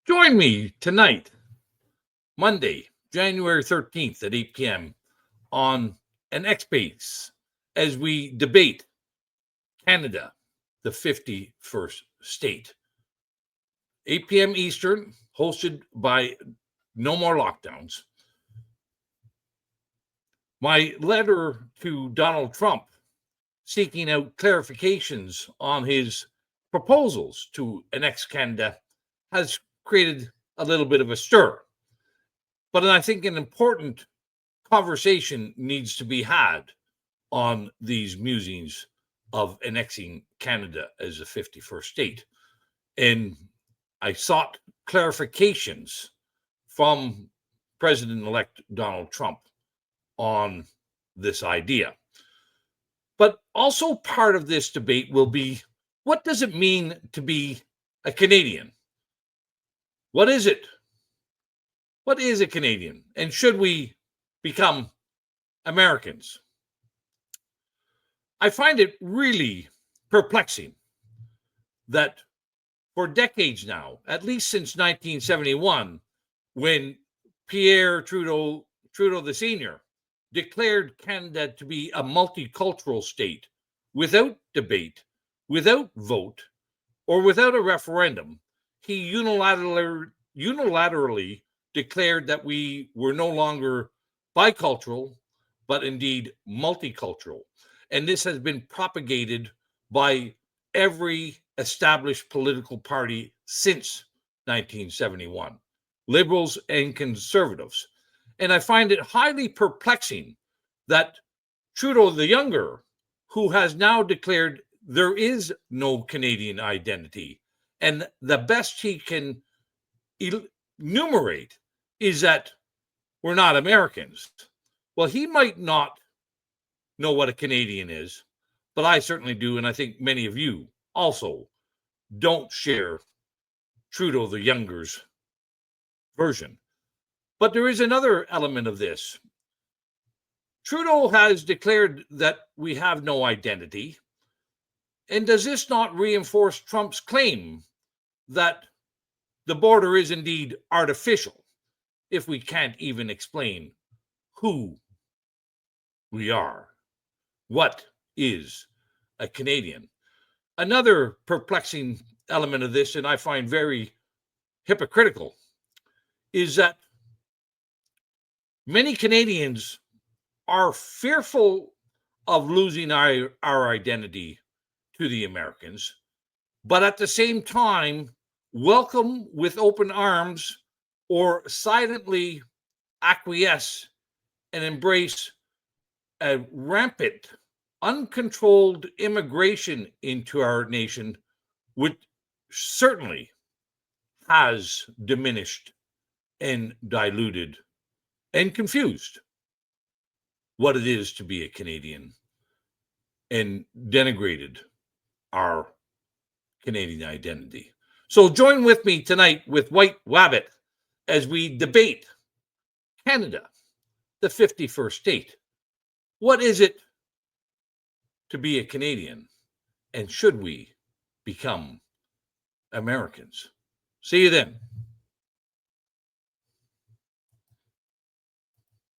Join me tonight, Monday, January 13th at 8 p.m. on an X Base as we debate Canada, the 51st state. 8 p.m. Eastern, hosted by No More Lockdowns. My letter to Donald Trump seeking out clarifications on his proposals to annex Canada has created a little bit of a stir. But I think an important conversation needs to be had on these musings of annexing Canada as a 51st state. And I sought clarifications from President elect Donald Trump on this idea. But also part of this debate will be, what does it mean to be a Canadian? What is it? What is a Canadian? And should we become Americans? I find it really perplexing that for decades now, at least since 1971, when Pierre Trudeau the Senior declared Canada to be a multicultural state without debate, without vote, or without a referendum, he unilaterally declared that we were no longer bicultural, but indeed multicultural. And this has been propagated by every established political party since 1971, liberals and conservatives. And I find it highly perplexing that Trudeau the Younger, who has now declared there is no Canadian identity, and the best he can enumerate is that we're not Americans. Well, he might not know what a Canadian is, but I certainly do, and I think many of you also don't share Trudeau the Younger's version. But there is another element of this. Trudeau has declared that we have no identity. And does this not reinforce Trump's claim that the border is indeed artificial if we can't even explain who we are? What is a Canadian? Another perplexing element of this, and I find very hypocritical, is that many Canadians are fearful of losing our identity to the Americans, but at the same time, welcome with open arms or silently acquiesce and embrace a rampant, uncontrolled immigration into our nation, which certainly has diminished and diluted and confused what it is to be a Canadian and denigrated our Canadian identity. So join with me tonight with White Wabbit as we debate Canada, the 51st state. What is it to be a Canadian, and should we become Americans? See you then.